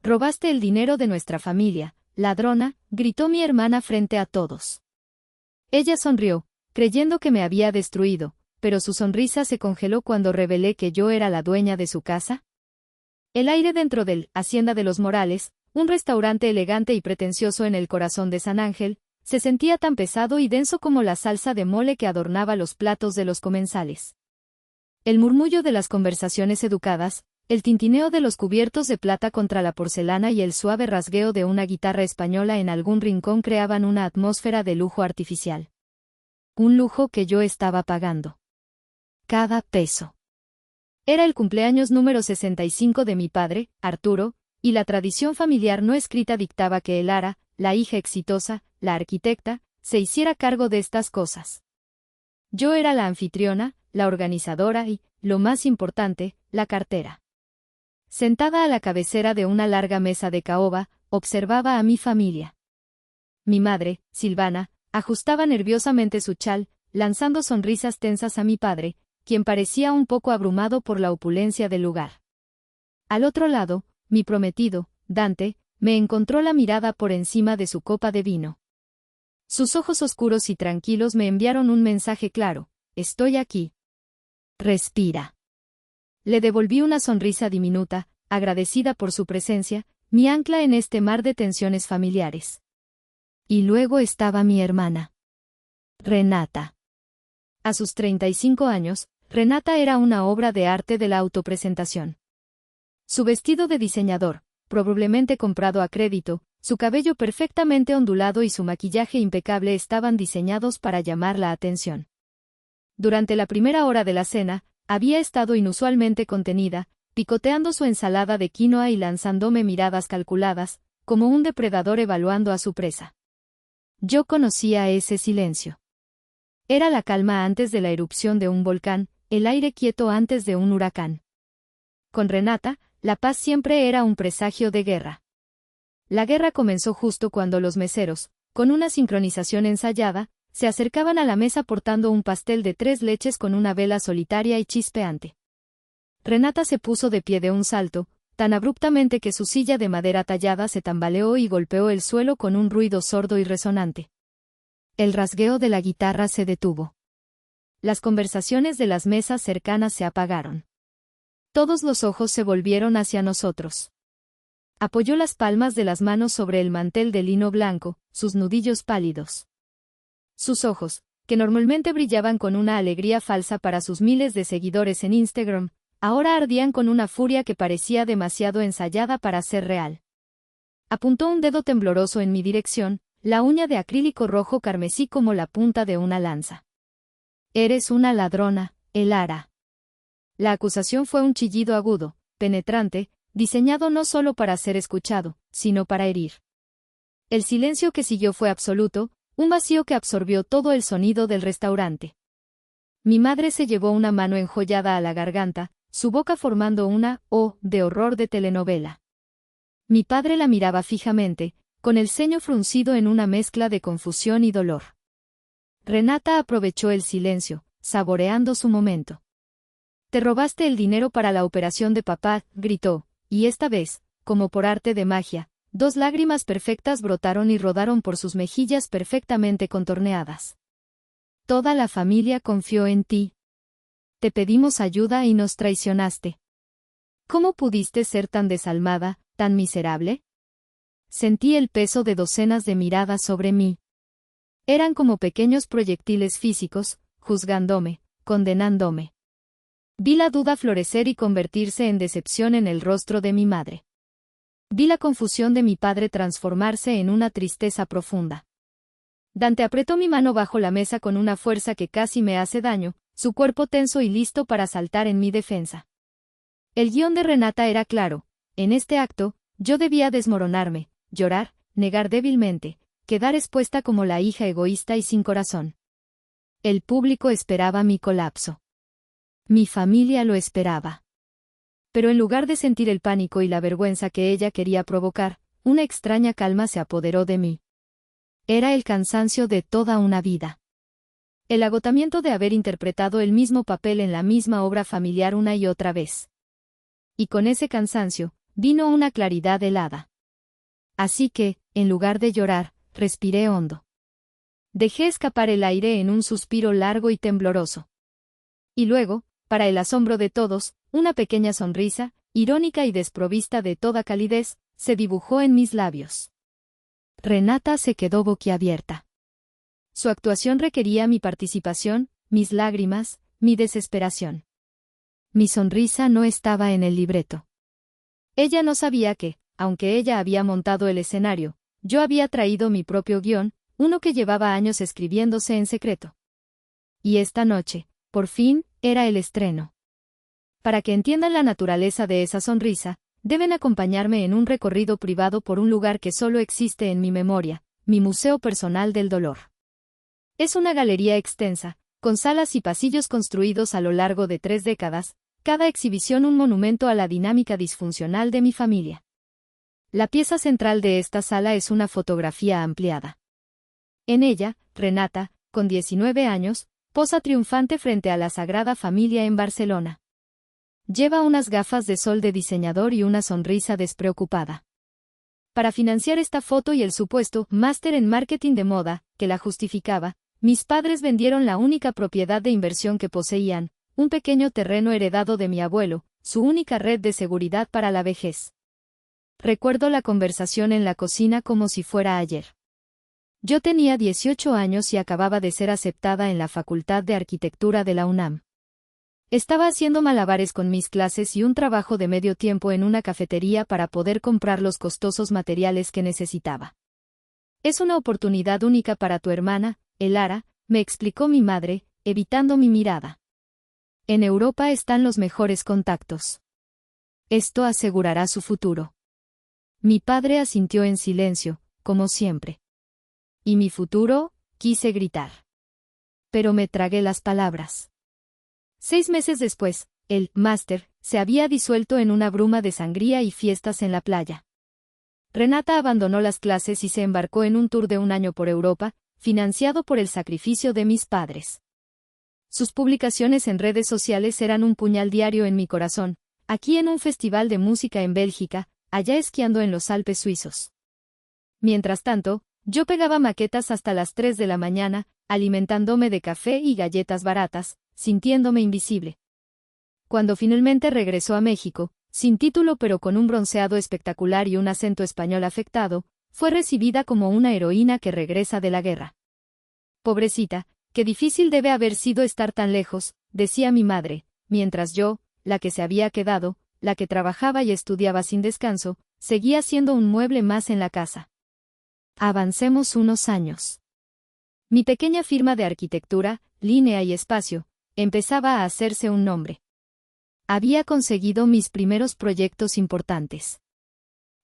Robaste el dinero de nuestra familia, ladrona, gritó mi hermana frente a todos. Ella sonrió, creyendo que me había destruido, pero su sonrisa se congeló cuando revelé que yo era la dueña de su casa. El aire dentro del Hacienda de los Morales, un restaurante elegante y pretencioso en el corazón de San Ángel, se sentía tan pesado y denso como la salsa de mole que adornaba los platos de los comensales. El murmullo de las conversaciones educadas, el tintineo de los cubiertos de plata contra la porcelana y el suave rasgueo de una guitarra española en algún rincón creaban una atmósfera de lujo artificial. Un lujo que yo estaba pagando. Cada peso. Era el cumpleaños número 65 de mi padre, Arturo, y la tradición familiar no escrita dictaba que él, la hija exitosa, la arquitecta, se hiciera cargo de estas cosas. Yo era la anfitriona, la organizadora y, lo más importante, la cartera. Sentada a la cabecera de una larga mesa de caoba, observaba a mi familia. Mi madre, Silvana, ajustaba nerviosamente su chal, lanzando sonrisas tensas a mi padre, quien parecía un poco abrumado por la opulencia del lugar. Al otro lado, mi prometido, Dante, me encontró la mirada por encima de su copa de vino. Sus ojos oscuros y tranquilos me enviaron un mensaje claro: estoy aquí. Respira. Le devolví una sonrisa diminuta, agradecida por su presencia, mi ancla en este mar de tensiones familiares. Y luego estaba mi hermana. Renata. A sus 35 años, Renata era una obra de arte de la autopresentación. Su vestido de diseñador, probablemente comprado a crédito, su cabello perfectamente ondulado y su maquillaje impecable estaban diseñados para llamar la atención. Durante la primera hora de la cena, había estado inusualmente contenida, picoteando su ensalada de quinoa y lanzándome miradas calculadas, como un depredador evaluando a su presa. Yo conocía ese silencio. Era la calma antes de la erupción de un volcán, el aire quieto antes de un huracán. Con Renata, la paz siempre era un presagio de guerra. La guerra comenzó justo cuando los meseros, con una sincronización ensayada, se acercaban a la mesa portando un pastel de 3 leches con una vela solitaria y chispeante. Renata se puso de pie de un salto, tan abruptamente que su silla de madera tallada se tambaleó y golpeó el suelo con un ruido sordo y resonante. El rasgueo de la guitarra se detuvo. Las conversaciones de las mesas cercanas se apagaron. Todos los ojos se volvieron hacia nosotros. Apoyó las palmas de las manos sobre el mantel de lino blanco, sus nudillos pálidos. Sus ojos, que normalmente brillaban con una alegría falsa para sus miles de seguidores en Instagram, ahora ardían con una furia que parecía demasiado ensayada para ser real. Apuntó un dedo tembloroso en mi dirección, la uña de acrílico rojo carmesí como la punta de una lanza. Eres una ladrona, Elara. La acusación fue un chillido agudo, penetrante, diseñado no solo para ser escuchado, sino para herir. El silencio que siguió fue absoluto, un vacío que absorbió todo el sonido del restaurante. Mi madre se llevó una mano enjollada a la garganta, su boca formando una O de horror de telenovela. Mi padre la miraba fijamente, con el ceño fruncido en una mezcla de confusión y dolor. Renata aprovechó el silencio, saboreando su momento. «Te robaste el dinero para la operación de papá», gritó, y esta vez, como por arte de magia, 2 lágrimas perfectas brotaron y rodaron por sus mejillas perfectamente contorneadas. «Toda la familia confió en ti. Te pedimos ayuda y nos traicionaste. ¿Cómo pudiste ser tan desalmada, tan miserable?» Sentí el peso de docenas de miradas sobre mí. Eran como pequeños proyectiles físicos, juzgándome, condenándome. Vi la duda florecer y convertirse en decepción en el rostro de mi madre. Vi la confusión de mi padre transformarse en una tristeza profunda. Dante apretó mi mano bajo la mesa con una fuerza que casi me hace daño, su cuerpo tenso y listo para saltar en mi defensa. El guión de Renata era claro: en este acto, yo debía desmoronarme, llorar, negar débilmente, quedar expuesta como la hija egoísta y sin corazón. El público esperaba mi colapso. Mi familia lo esperaba. Pero en lugar de sentir el pánico y la vergüenza que ella quería provocar, una extraña calma se apoderó de mí. Era el cansancio de toda una vida. El agotamiento de haber interpretado el mismo papel en la misma obra familiar una y otra vez. Y con ese cansancio, vino una claridad helada. Así que, en lugar de llorar, respiré hondo. Dejé escapar el aire en un suspiro largo y tembloroso. Y luego, para el asombro de todos, una pequeña sonrisa, irónica y desprovista de toda calidez, se dibujó en mis labios. Renata se quedó boquiabierta. Su actuación requería mi participación, mis lágrimas, mi desesperación. Mi sonrisa no estaba en el libreto. Ella no sabía que, aunque ella había montado el escenario, yo había traído mi propio guión, uno que llevaba años escribiéndose en secreto. Y esta noche, por fin, era el estreno. Para que entiendan la naturaleza de esa sonrisa, deben acompañarme en un recorrido privado por un lugar que solo existe en mi memoria, mi museo personal del dolor. Es una galería extensa, con salas y pasillos construidos a lo largo de 3 décadas, cada exhibición un monumento a la dinámica disfuncional de mi familia. La pieza central de esta sala es una fotografía ampliada. En ella, Renata, con 19 años, posa triunfante frente a la Sagrada Familia en Barcelona. Lleva unas gafas de sol de diseñador y una sonrisa despreocupada. Para financiar esta foto y el supuesto máster en marketing de moda, que la justificaba, mis padres vendieron la única propiedad de inversión que poseían, un pequeño terreno heredado de mi abuelo, su única red de seguridad para la vejez. Recuerdo la conversación en la cocina como si fuera ayer. Yo tenía 18 años y acababa de ser aceptada en la Facultad de Arquitectura de la UNAM. Estaba haciendo malabares con mis clases y un trabajo de medio tiempo en una cafetería para poder comprar los costosos materiales que necesitaba. Es una oportunidad única para tu hermana, Elara, me explicó mi madre, evitando mi mirada. En Europa están los mejores contactos. Esto asegurará su futuro. Mi padre asintió en silencio, como siempre. ¿Y mi futuro?, quise gritar. Pero me tragué las palabras. 6 meses después, el máster se había disuelto en una bruma de sangría y fiestas en la playa. Renata abandonó las clases y se embarcó en un tour de 1 año por Europa, financiado por el sacrificio de mis padres. Sus publicaciones en redes sociales eran un puñal diario en mi corazón, aquí en un festival de música en Bélgica, allá esquiando en los Alpes suizos. Mientras tanto, yo pegaba maquetas hasta las 3 de la mañana, alimentándome de café y galletas baratas, sintiéndome invisible. Cuando finalmente regresó a México, sin título pero con un bronceado espectacular y un acento español afectado, fue recibida como una heroína que regresa de la guerra. Pobrecita, qué difícil debe haber sido estar tan lejos, decía mi madre, mientras yo, la que se había quedado, la que trabajaba y estudiaba sin descanso, seguía siendo un mueble más en la casa. Avancemos unos años. Mi pequeña firma de arquitectura, Línea y Espacio, empezaba a hacerse un nombre. Había conseguido mis primeros proyectos importantes.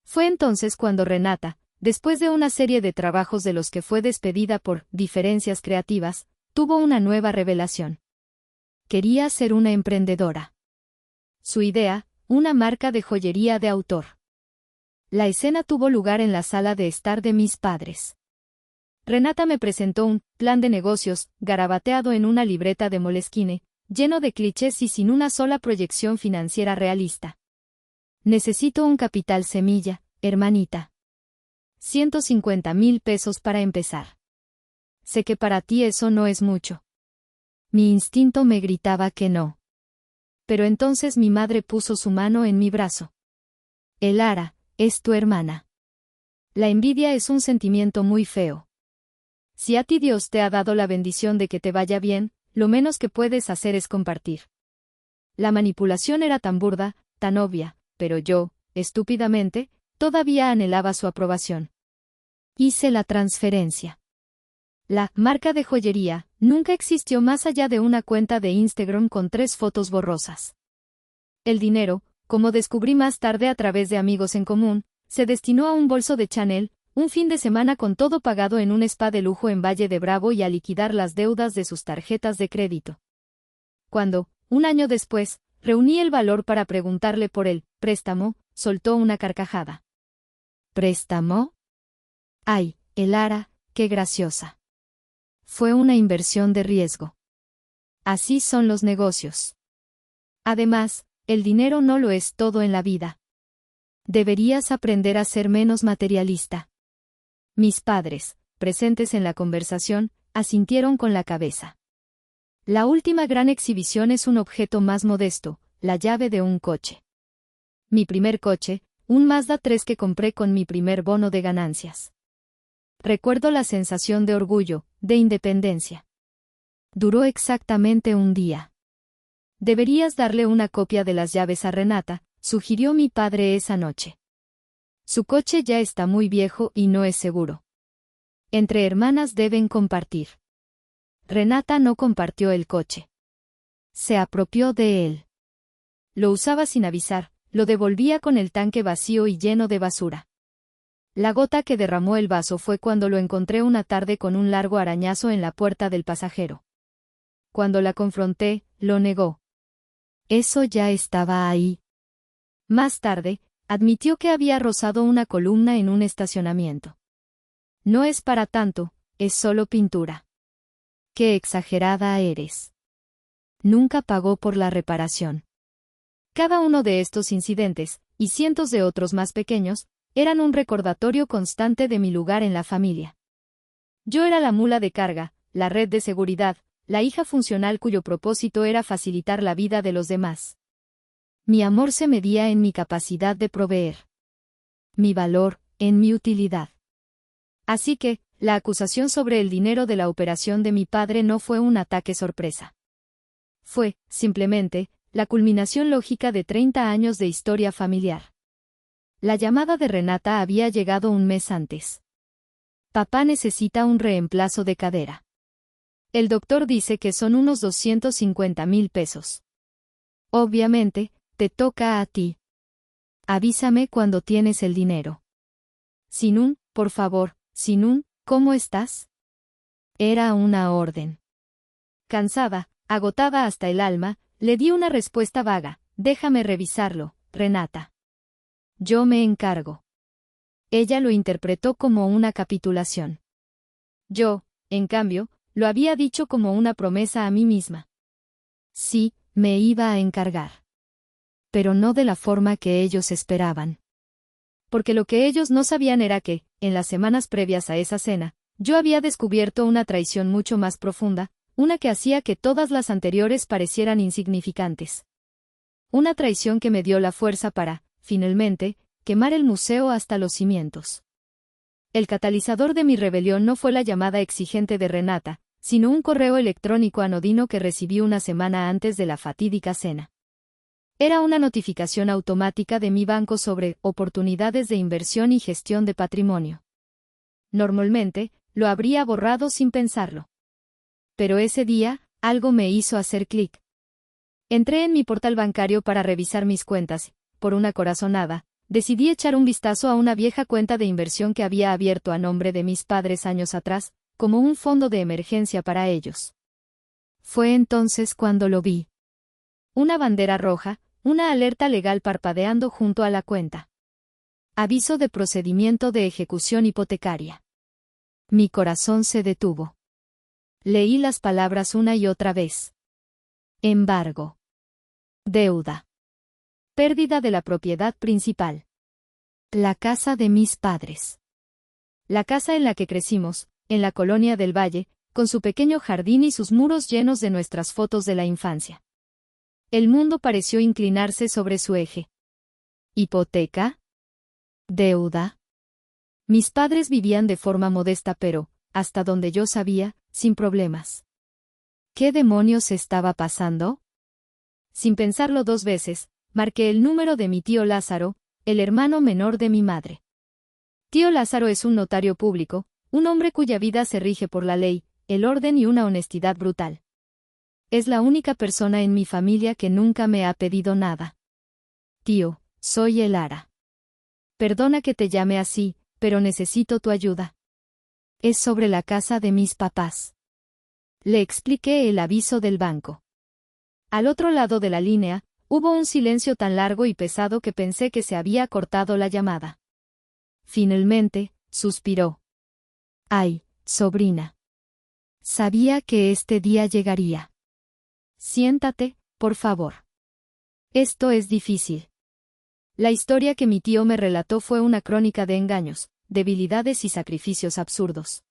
Fue entonces cuando Renata, después de una serie de trabajos de los que fue despedida por diferencias creativas, tuvo una nueva revelación. Quería ser una emprendedora. Su idea, una marca de joyería de autor. La escena tuvo lugar en la sala de estar de mis padres. Renata me presentó un plan de negocios, garabateado en una libreta de Moleskine, lleno de clichés y sin una sola proyección financiera realista. Necesito un capital semilla, hermanita. 150,000 pesos para empezar. Sé que para ti eso no es mucho. Mi instinto me gritaba que no. Pero entonces mi madre puso su mano en mi brazo. Elara, es tu hermana. La envidia es un sentimiento muy feo. Si a ti Dios te ha dado la bendición de que te vaya bien, lo menos que puedes hacer es compartir. La manipulación era tan burda, tan obvia, pero yo, estúpidamente, todavía anhelaba su aprobación. Hice la transferencia. La marca de joyería nunca existió más allá de una cuenta de Instagram con 3 fotos borrosas. El dinero, como descubrí más tarde a través de amigos en común, se destinó a un bolso de Chanel, un fin de semana con todo pagado en un spa de lujo en Valle de Bravo y a liquidar las deudas de sus tarjetas de crédito. Cuando, 1 año después, reuní el valor para preguntarle por el préstamo, soltó una carcajada. ¿Préstamo? Ay, Elara, qué graciosa. Fue una inversión de riesgo. Así son los negocios. Además, el dinero no lo es todo en la vida. Deberías aprender a ser menos materialista. Mis padres, presentes en la conversación, asintieron con la cabeza. La última gran exhibición es un objeto más modesto, la llave de un coche. Mi primer coche, un Mazda 3 que compré con mi primer bono de ganancias. Recuerdo la sensación de orgullo, de independencia. Duró exactamente un día. Deberías darle una copia de las llaves a Renata, sugirió mi padre esa noche. Su coche ya está muy viejo y no es seguro. Entre hermanas deben compartir. Renata no compartió el coche. Se apropió de él. Lo usaba sin avisar, lo devolvía con el tanque vacío y lleno de basura. La gota que derramó el vaso fue cuando lo encontré una tarde con un largo arañazo en la puerta del pasajero. Cuando la confronté, lo negó. Eso ya estaba ahí. Más tarde, admitió que había rozado una columna en un estacionamiento. No es para tanto, es solo pintura. Qué exagerada eres. Nunca pagó por la reparación. Cada uno de estos incidentes, y cientos de otros más pequeños, eran un recordatorio constante de mi lugar en la familia. Yo era la mula de carga, la red de seguridad, la hija funcional cuyo propósito era facilitar la vida de los demás. Mi amor se medía en mi capacidad de proveer. Mi valor, en mi utilidad. Así que, la acusación sobre el dinero de la operación de mi padre no fue un ataque sorpresa. Fue, simplemente, la culminación lógica de 30 años de historia familiar. La llamada de Renata había llegado un mes antes. Papá necesita un reemplazo de cadera. El doctor dice que son unos 250,000 pesos. Obviamente, te toca a ti. Avísame cuando tienes el dinero. Sinún, por favor, Sinún, ¿cómo estás? Era una orden. Cansada, agotada hasta el alma, le di una respuesta vaga: déjame revisarlo, Renata. Yo me encargo. Ella lo interpretó como una capitulación. Yo, en cambio, lo había dicho como una promesa a mí misma. Sí, me iba a encargar. Pero no de la forma que ellos esperaban. Porque lo que ellos no sabían era que, en las semanas previas a esa cena, yo había descubierto una traición mucho más profunda, una que hacía que todas las anteriores parecieran insignificantes. Una traición que me dio la fuerza para, finalmente, quemar el museo hasta los cimientos. El catalizador de mi rebelión no fue la llamada exigente de Renata, sino un correo electrónico anodino que recibí una semana antes de la fatídica cena. Era una notificación automática de mi banco sobre oportunidades de inversión y gestión de patrimonio. Normalmente, lo habría borrado sin pensarlo. Pero ese día, algo me hizo hacer clic. Entré en mi portal bancario para revisar mis cuentas, por una corazonada, decidí echar un vistazo a una vieja cuenta de inversión que había abierto a nombre de mis padres años atrás, como un fondo de emergencia para ellos. Fue entonces cuando lo vi. Una bandera roja, una alerta legal parpadeando junto a la cuenta. Aviso de procedimiento de ejecución hipotecaria. Mi corazón se detuvo. Leí las palabras una y otra vez. Embargo. Deuda. Pérdida de la propiedad principal. La casa de mis padres. La casa en la que crecimos, en la colonia del Valle, con su pequeño jardín y sus muros llenos de nuestras fotos de la infancia. El mundo pareció inclinarse sobre su eje. ¿Hipoteca? ¿Deuda? Mis padres vivían de forma modesta pero, hasta donde yo sabía, sin problemas. ¿Qué demonios estaba pasando? Sin pensarlo dos veces, marqué el número de mi tío Lázaro, el hermano menor de mi madre. Tío Lázaro es un notario público, un hombre cuya vida se rige por la ley, el orden y una honestidad brutal. Es la única persona en mi familia que nunca me ha pedido nada. Tío, soy el Ara. Perdona que te llame así, pero necesito tu ayuda. Es sobre la casa de mis papás. Le expliqué el aviso del banco. Al otro lado de la línea, hubo un silencio tan largo y pesado que pensé que se había cortado la llamada. Finalmente, suspiró. Ay, sobrina. Sabía que este día llegaría. Siéntate, por favor. Esto es difícil. La historia que mi tío me relató fue una crónica de engaños, debilidades y sacrificios absurdos.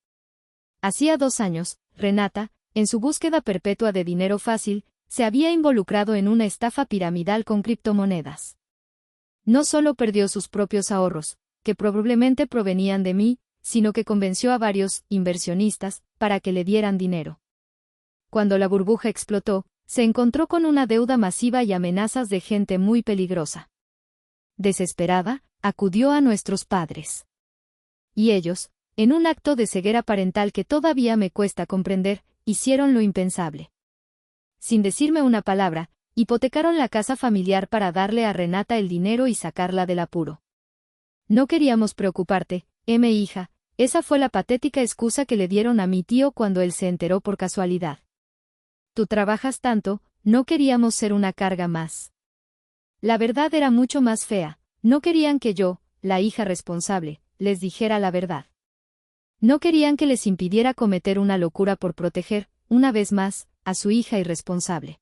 Hacía 2 años, Renata, en su búsqueda perpetua de dinero fácil, se había involucrado en una estafa piramidal con criptomonedas. No solo perdió sus propios ahorros, que probablemente provenían de mí, sino que convenció a varios inversionistas para que le dieran dinero. Cuando la burbuja explotó, se encontró con una deuda masiva y amenazas de gente muy peligrosa. Desesperada, acudió a nuestros padres. Y ellos, en un acto de ceguera parental que todavía me cuesta comprender, hicieron lo impensable. Sin decirme una palabra, hipotecaron la casa familiar para darle a Renata el dinero y sacarla del apuro. No queríamos preocuparte, hija, esa fue la patética excusa que le dieron a mi tío cuando él se enteró por casualidad. Tú trabajas tanto, no queríamos ser una carga más. La verdad era mucho más fea, no querían que yo, la hija responsable, les dijera la verdad. No querían que les impidiera cometer una locura por proteger, una vez más, a su hija irresponsable.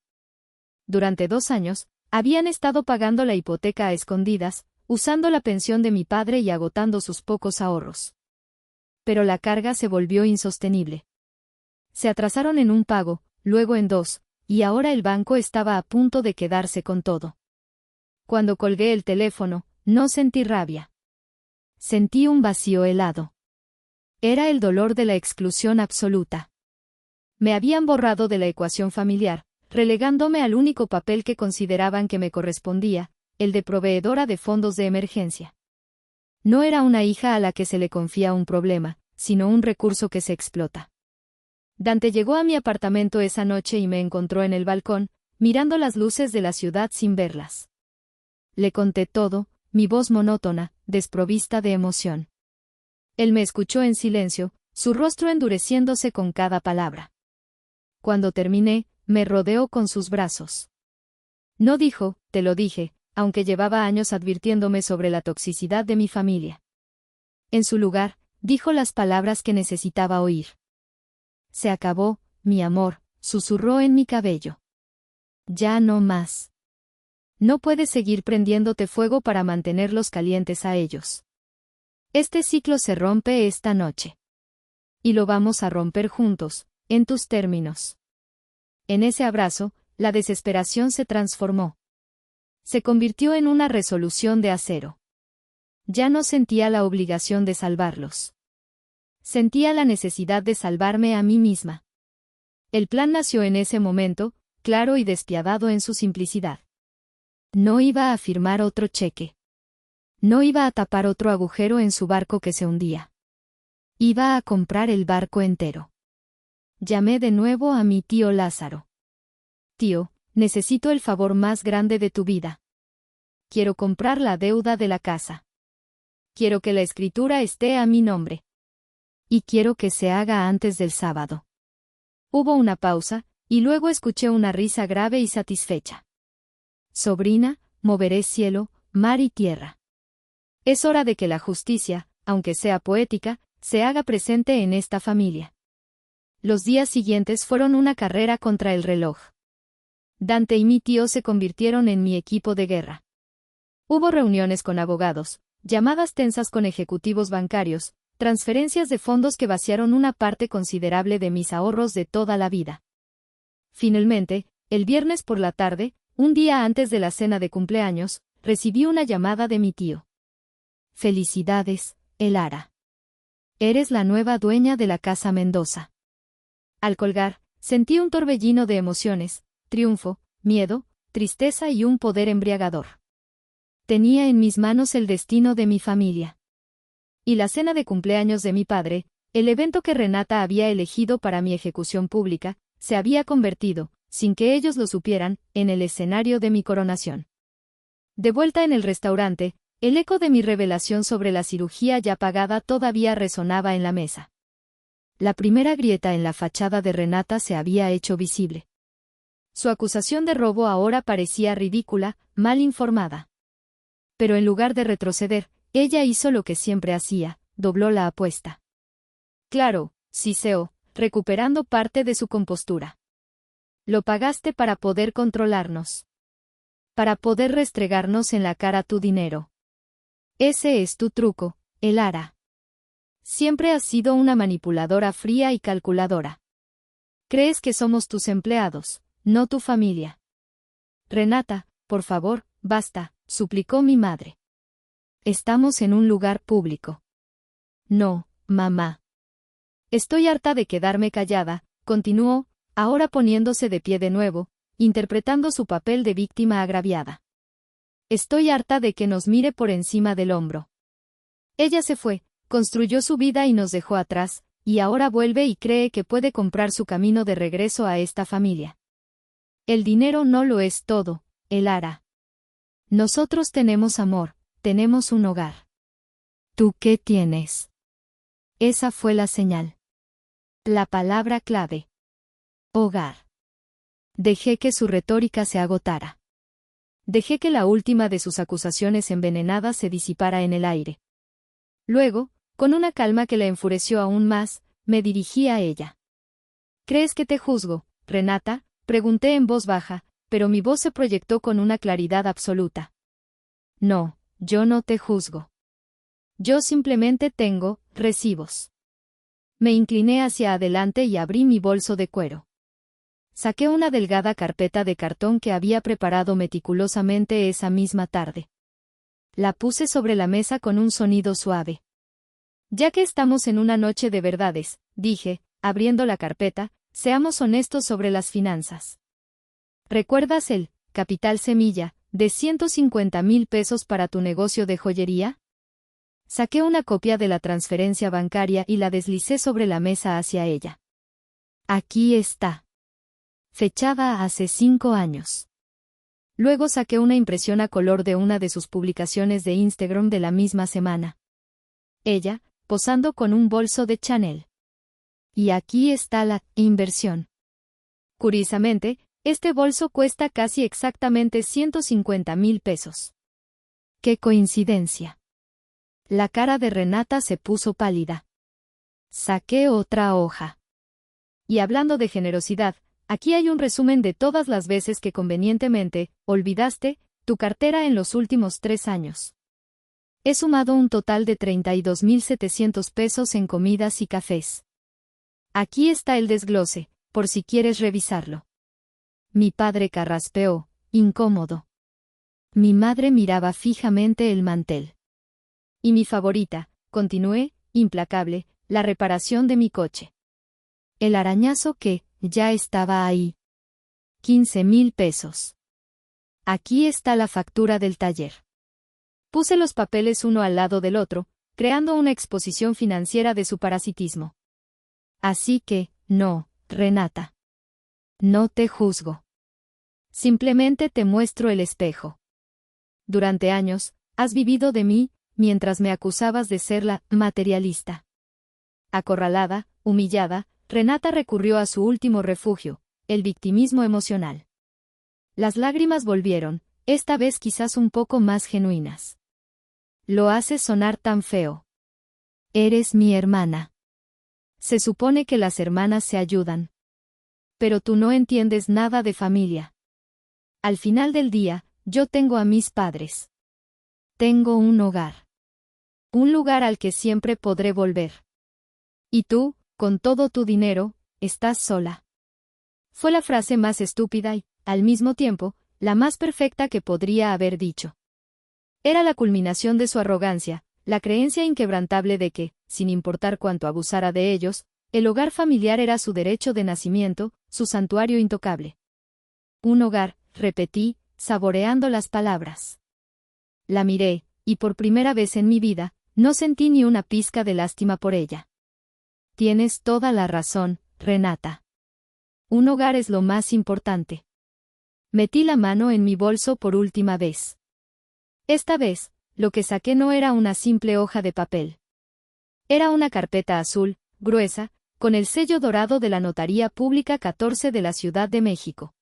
Durante 2 años, habían estado pagando la hipoteca a escondidas, usando la pensión de mi padre y agotando sus pocos ahorros. Pero la carga se volvió insostenible. Se atrasaron en un pago, luego en 2, y ahora el banco estaba a punto de quedarse con todo. Cuando colgué el teléfono, no sentí rabia. Sentí un vacío helado. Era el dolor de la exclusión absoluta. Me habían borrado de la ecuación familiar, relegándome al único papel que consideraban que me correspondía, el de proveedora de fondos de emergencia. No era una hija a la que se le confía un problema, sino un recurso que se explota. Dante llegó a mi apartamento esa noche y me encontró en el balcón, mirando las luces de la ciudad sin verlas. Le conté todo, mi voz monótona, desprovista de emoción. Él me escuchó en silencio, su rostro endureciéndose con cada palabra. Cuando terminé, me rodeó con sus brazos. No dijo, te lo dije, aunque llevaba años advirtiéndome sobre la toxicidad de mi familia. En su lugar, dijo las palabras que necesitaba oír. Se acabó, mi amor, susurró en mi cabello. Ya no más. No puedes seguir prendiéndote fuego para mantenerlos calientes a ellos. Este ciclo se rompe esta noche. Y lo vamos a romper juntos, en tus términos. En ese abrazo, la desesperación se transformó. Se convirtió en una resolución de acero. Ya no sentía la obligación de salvarlos. Sentía la necesidad de salvarme a mí misma. El plan nació en ese momento, claro y despiadado en su simplicidad. No iba a firmar otro cheque. No iba a tapar otro agujero en su barco que se hundía. Iba a comprar el barco entero. Llamé de nuevo a mi tío Lázaro. Tío, necesito el favor más grande de tu vida. Quiero comprar la deuda de la casa. Quiero que la escritura esté a mi nombre. Y quiero que se haga antes del sábado. Hubo una pausa, y luego escuché una risa grave y satisfecha. Sobrina, moveré cielo, mar y tierra. Es hora de que la justicia, aunque sea poética, se haga presente en esta familia. Los días siguientes fueron una carrera contra el reloj. Dante y mi tío se convirtieron en mi equipo de guerra. Hubo reuniones con abogados, llamadas tensas con ejecutivos bancarios, transferencias de fondos que vaciaron una parte considerable de mis ahorros de toda la vida. Finalmente, el viernes por la tarde, un día antes de la cena de cumpleaños, recibí una llamada de mi tío. Felicidades, Elara. Eres la nueva dueña de la Casa Mendoza. Al colgar, sentí un torbellino de emociones, triunfo, miedo, tristeza y un poder embriagador. Tenía en mis manos el destino de mi familia. Y la cena de cumpleaños de mi padre, el evento que Renata había elegido para mi ejecución pública, se había convertido, sin que ellos lo supieran, en el escenario de mi coronación. De vuelta en el restaurante, el eco de mi revelación sobre la cirugía ya pagada todavía resonaba en la mesa. La primera grieta en la fachada de Renata se había hecho visible. Su acusación de robo ahora parecía ridícula, mal informada. Pero en lugar de retroceder, ella hizo lo que siempre hacía, dobló la apuesta. Claro, siseó, recuperando parte de su compostura. Lo pagaste para poder controlarnos. para poder restregarnos en la cara tu dinero. Ese es tu truco, Elara. Siempre has sido una manipuladora fría y calculadora. Crees que somos tus empleados, no tu familia. Renata, por favor, basta, suplicó mi madre. Estamos en un lugar público. No, mamá. Estoy harta de quedarme callada, continuó, ahora poniéndose de pie de nuevo, interpretando su papel de víctima agraviada. Estoy harta de que nos mire por encima del hombro. Ella se fue, construyó su vida y nos dejó atrás, y ahora vuelve y cree que puede comprar su camino de regreso a esta familia. El dinero no lo es todo, Elara. Nosotros tenemos amor, tenemos un hogar. ¿Tú qué tienes? Esa fue la señal. La palabra clave. Hogar. Dejé que su retórica se agotara. Dejé que la última de sus acusaciones envenenadas se disipara en el aire. Luego, con una calma que la enfureció aún más, me dirigí a ella. ¿Crees que te juzgo, Renata?, pregunté en voz baja, pero mi voz se proyectó con una claridad absoluta. No, yo no te juzgo. Yo simplemente tengo recibos. Me incliné hacia adelante y abrí mi bolso de cuero. Saqué una delgada carpeta de cartón que había preparado meticulosamente esa misma tarde. La puse sobre la mesa con un sonido suave. Ya que estamos en una noche de verdades, dije, abriendo la carpeta, seamos honestos sobre las finanzas. ¿Recuerdas el capital semilla de 150,000 pesos para tu negocio de joyería? Saqué una copia de la transferencia bancaria y la deslicé sobre la mesa hacia ella. Aquí está. Fechada hace 5 años. Luego saqué una impresión a color de una de sus publicaciones de Instagram de la misma semana. Ella, posando con un bolso de Chanel. Y aquí está la inversión. Curiosamente, este bolso cuesta casi exactamente 150,000 pesos. ¡Qué coincidencia! La cara de Renata se puso pálida. Saqué otra hoja. Y hablando de generosidad, aquí hay un resumen de todas las veces que convenientemente olvidaste tu cartera en los últimos 3 años. He sumado un total de 32,700 pesos en comidas y cafés. Aquí está el desglose, por si quieres revisarlo. Mi padre carraspeó, incómodo. Mi madre miraba fijamente el mantel. Y mi favorita, continué, implacable, la reparación de mi coche. El arañazo que ya estaba ahí. 15,000 pesos. Aquí está la factura del taller. Puse los papeles uno al lado del otro, creando una exposición financiera de su parasitismo. Así que, no, Renata. No te juzgo. Simplemente te muestro el espejo. Durante años, has vivido de mí, mientras me acusabas de ser la materialista. Acorralada, humillada, Renata recurrió a su último refugio, el victimismo emocional. Las lágrimas volvieron, esta vez quizás un poco más genuinas. Lo haces sonar tan feo. Eres mi hermana. Se supone que las hermanas se ayudan. Pero tú no entiendes nada de familia. Al final del día, yo tengo a mis padres. Tengo un hogar. Un lugar al que siempre podré volver. Y tú, con todo tu dinero, estás sola. Fue la frase más estúpida y, al mismo tiempo, la más perfecta que podría haber dicho. Era la culminación de su arrogancia, la creencia inquebrantable de que, sin importar cuánto abusara de ellos, el hogar familiar era su derecho de nacimiento, su santuario intocable. Un hogar, repetí, saboreando las palabras. La miré, y por primera vez en mi vida, no sentí ni una pizca de lástima por ella. Tienes toda la razón, Renata. Un hogar es lo más importante. Metí la mano en mi bolso por última vez. Esta vez, lo que saqué no era una simple hoja de papel. Era una carpeta azul, gruesa, con el sello dorado de la Notaría Pública 14 de la Ciudad de México.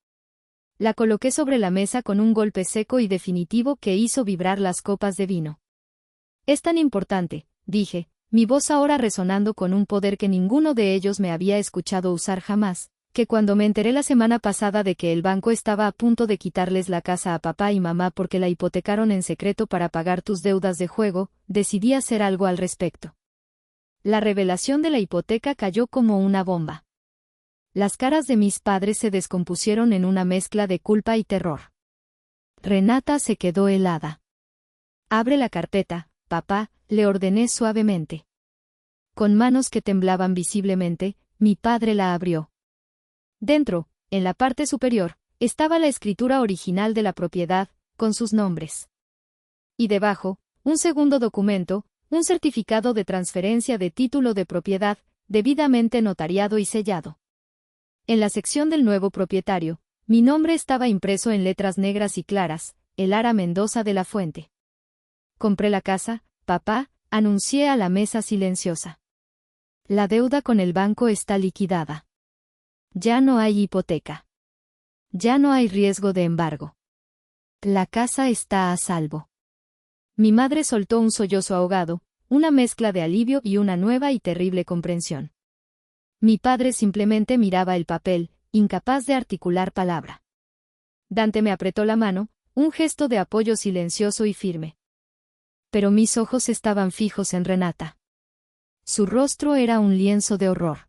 La coloqué sobre la mesa con un golpe seco y definitivo que hizo vibrar las copas de vino. Es tan importante, dije, mi voz ahora resonando con un poder que ninguno de ellos me había escuchado usar jamás, que cuando me enteré la semana pasada de que el banco estaba a punto de quitarles la casa a papá y mamá porque la hipotecaron en secreto para pagar tus deudas de juego, decidí hacer algo al respecto. La revelación de la hipoteca cayó como una bomba. Las caras de mis padres se descompusieron en una mezcla de culpa y terror. Renata se quedó helada. Abre la carpeta, papá, le ordené suavemente. Con manos que temblaban visiblemente, mi padre la abrió. Dentro, en la parte superior, estaba la escritura original de la propiedad, con sus nombres. Y debajo, un segundo documento, un certificado de transferencia de título de propiedad, debidamente notariado y sellado. En la sección del nuevo propietario, mi nombre estaba impreso en letras negras y claras, Elara Mendoza de la Fuente. Compré la casa, papá, anuncié a la mesa silenciosa. La deuda con el banco está liquidada. Ya no hay hipoteca. Ya no hay riesgo de embargo. La casa está a salvo. Mi madre soltó un sollozo ahogado, una mezcla de alivio y una nueva y terrible comprensión. Mi padre simplemente miraba el papel, incapaz de articular palabra. Dante me apretó la mano, un gesto de apoyo silencioso y firme. Pero mis ojos estaban fijos en Renata. Su rostro era un lienzo de horror.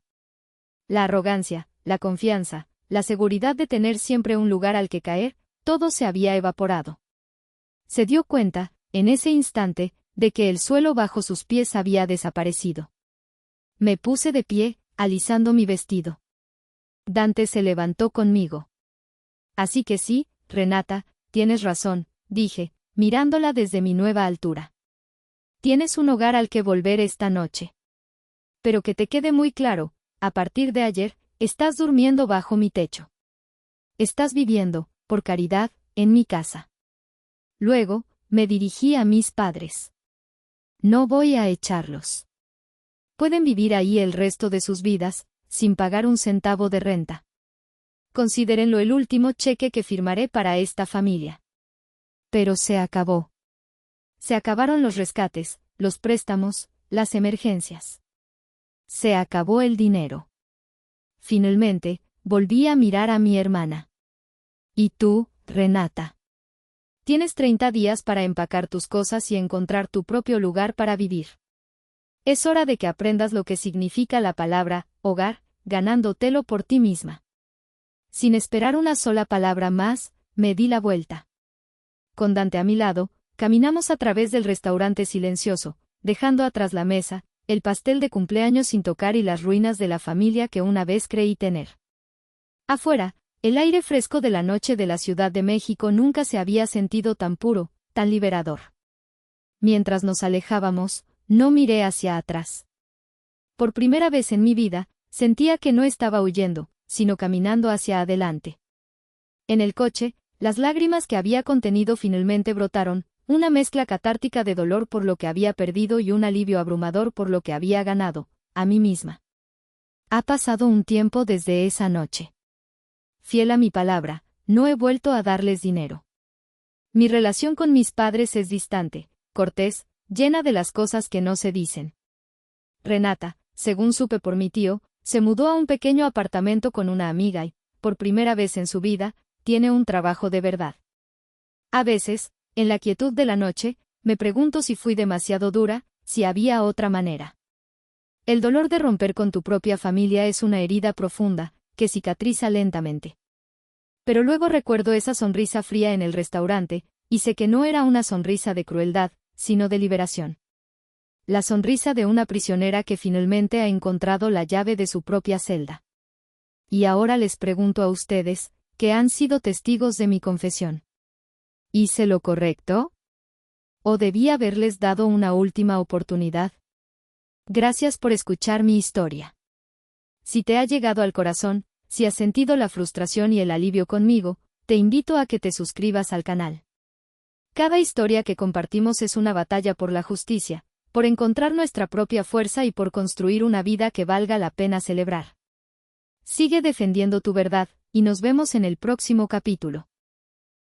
La arrogancia, la confianza, la seguridad de tener siempre un lugar al que caer, todo se había evaporado. Se dio cuenta, en ese instante, de que el suelo bajo sus pies había desaparecido. Me puse de pie, alisando mi vestido. Dante se levantó conmigo. Así que sí, Renata, tienes razón, dije, mirándola desde mi nueva altura. Tienes un hogar al que volver esta noche. Pero que te quede muy claro, a partir de ayer, estás durmiendo bajo mi techo. Estás viviendo, por caridad, en mi casa. Luego, me dirigí a mis padres. No voy a echarlos. Pueden vivir ahí el resto de sus vidas, sin pagar un centavo de renta. Considérenlo el último cheque que firmaré para esta familia. Pero se acabó. Se acabaron los rescates, los préstamos, las emergencias. Se acabó el dinero. Finalmente, volví a mirar a mi hermana. ¿Y tú, Renata? Tienes 30 días para empacar tus cosas y encontrar tu propio lugar para vivir. Es hora de que aprendas lo que significa la palabra hogar, ganándotelo por ti misma. Sin esperar una sola palabra más, me di la vuelta. Con Dante a mi lado, caminamos a través del restaurante silencioso, dejando atrás la mesa, el pastel de cumpleaños sin tocar y las ruinas de la familia que una vez creí tener. Afuera, el aire fresco de la noche de la Ciudad de México nunca se había sentido tan puro, tan liberador. Mientras nos alejábamos, no miré hacia atrás. Por primera vez en mi vida, sentía que no estaba huyendo, sino caminando hacia adelante. En el coche, las lágrimas que había contenido finalmente brotaron, una mezcla catártica de dolor por lo que había perdido y un alivio abrumador por lo que había ganado, a mí misma. Ha pasado un tiempo desde esa noche. Fiel a mi palabra, no he vuelto a darles dinero. Mi relación con mis padres es distante, cortés, llena de las cosas que no se dicen. Renata, según supe por mi tío, se mudó a un pequeño apartamento con una amiga y, por primera vez en su vida, tiene un trabajo de verdad. A veces, en la quietud de la noche, me pregunto si fui demasiado dura, si había otra manera. El dolor de romper con tu propia familia es una herida profunda, que cicatriza lentamente. Pero luego recuerdo esa sonrisa fría en el restaurante, y sé que no era una sonrisa de crueldad, sino de liberación. La sonrisa de una prisionera que finalmente ha encontrado la llave de su propia celda. Y ahora les pregunto a ustedes, que han sido testigos de mi confesión. ¿Hice lo correcto? ¿O debí haberles dado una última oportunidad? Gracias por escuchar mi historia. Si te ha llegado al corazón, si has sentido la frustración y el alivio conmigo, te invito a que te suscribas al canal. Cada historia que compartimos es una batalla por la justicia, por encontrar nuestra propia fuerza y por construir una vida que valga la pena celebrar. Sigue defendiendo tu verdad, y nos vemos en el próximo capítulo.